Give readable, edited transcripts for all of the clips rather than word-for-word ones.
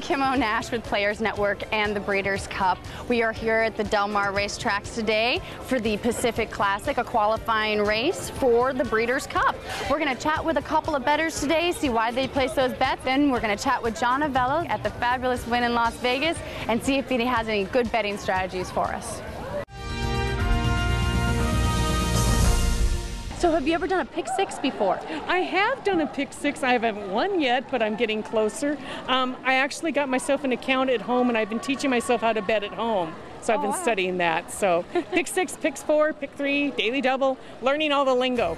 Kimmo Nash with Players Network and the Breeders' Cup. We are here at the Del Mar racetracks today for the Pacific Classic, a qualifying race for the Breeders' Cup. We're going to chat with a couple of bettors today, see why they place those bets. Then we're going to chat with John Avello at the fabulous Wynn in Las Vegas and see if he has any good betting strategies for us. So have you ever done a pick six before? I have done a pick six. I haven't won yet, but I'm getting closer. I actually got myself an account at home, and I've been teaching myself how to bet at home. So I've been studying that. So pick six, pick four, pick three, daily double, learning all the lingo.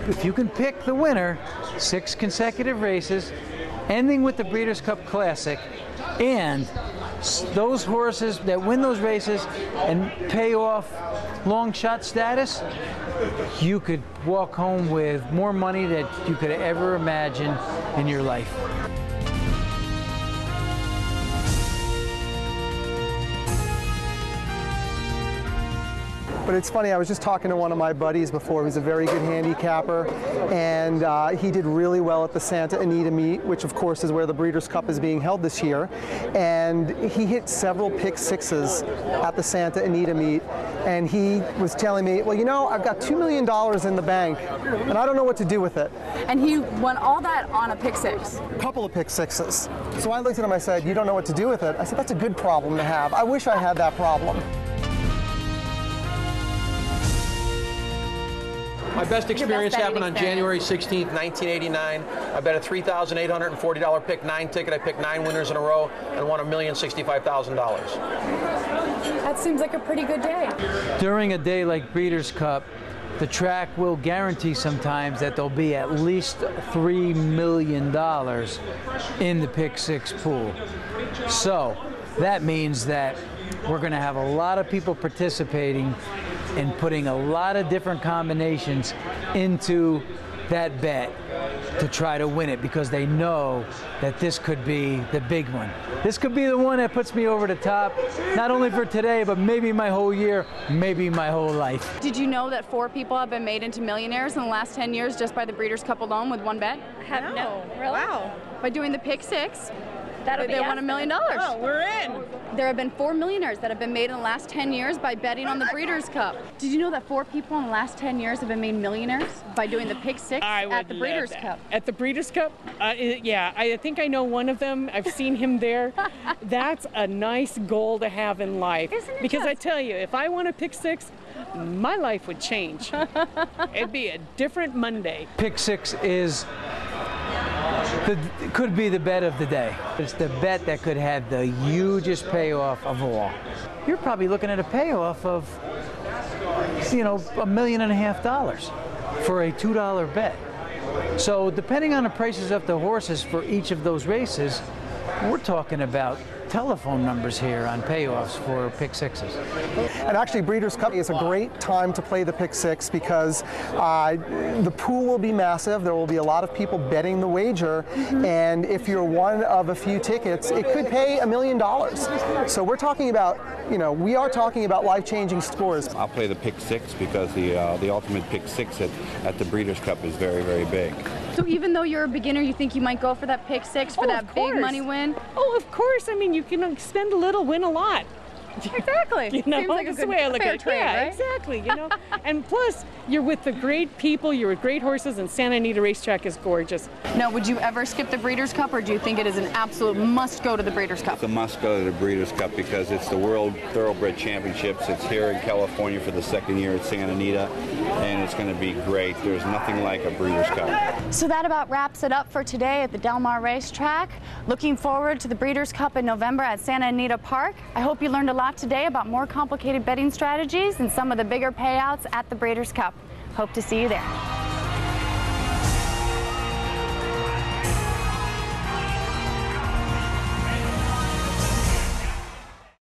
If you can pick the winner, 6 consecutive races, ending with the Breeders' Cup Classic, and those horses that win those races and pay off long shot status, you could walk home with more money than you could ever imagine in your life. But it's funny, I was just talking to one of my buddies before. He's a very good handicapper, and he did really well at the Santa Anita meet, which of course is where the Breeders' Cup is being held this year. And he hit several pick sixes at the Santa Anita meet, and he was telling me, well, you know, I've got $2 million in the bank, and I don't know what to do with it. And he won all that on a pick six? A couple of pick sixes. So I looked at him, I said, you don't know what to do with it? I said, that's a good problem to have. I wish I had that problem. My best experience happened on January 16th, 1989. I bet a $3,840 pick 9 ticket. I picked 9 winners in a row and won $1,065,000. That seems like a pretty good day. During a day like Breeders' Cup, the track will guarantee sometimes that there'll be at least $3 million in the pick six pool. So that means that we're going to have a lot of people participating and putting a lot of different combinations into that bet to try to win it, because they know that this could be the big one. This could be the one that puts me over the top, not only for today, but maybe my whole year, maybe my whole life. Did you know that 4 people have been made into millionaires in the last 10 years just by the Breeders' Cup alone with one bet? No. Really? Wow. By doing the pick six, they won $1 million. Oh, we're in. There have been 4 millionaires that have been made in the last 10 years by betting on the Breeders' Cup. Did you know that 4 people in the last 10 years have been made millionaires by doing the pick six at the Breeders' Cup? At the Breeders' Cup? Yeah, I think I know one of them. I've seen him there. That's a nice goal to have in life. Isn't it? Because I tell you, if I won a pick six, my life would change. It'd be a different Monday. Pick six is could be the bet of the day. It's the bet that could have the hugest payoff of all. You're probably looking at a payoff of, you know, $1.5 million for a $2 bet. So depending on the prices of the horses for each of those races, we're talking about telephone numbers here on payoffs for pick sixes. And actually, Breeders' Cup is a great time to play the pick six because the pool will be massive. There will be a lot of people betting the wager, and if you're one of a few tickets, it could pay $1 million. So we're talking about, you know, we are talking about life-changing scores. I'll play the pick six because the ultimate pick six at the Breeders' Cup is very, very big. So even though you're a beginner, you think you might go for that pick six for that big money win? Oh, of course. I mean, you can spend a little, win a lot. Exactly. You know, seems like that's a the way I look at it. trade, Yeah, right? exactly. You know, and plus you're with the great people, you're with great horses, and Santa Anita racetrack is gorgeous. Now, would you ever skip the Breeders' Cup, or do you think it is an absolute must go to the Breeders' Cup? It's a must go to the Breeders' Cup because it's the World Thoroughbred Championships. It's here in California for the 2nd year at Santa Anita, and it's going to be great. There's nothing like a Breeders' Cup. So that about wraps it up for today at the Del Mar racetrack. Looking forward to the Breeders' Cup in November at Santa Anita Park. I hope you learned a lot today about more complicated betting strategies and some of the bigger payouts at the Breeders' Cup. Hope to see you there.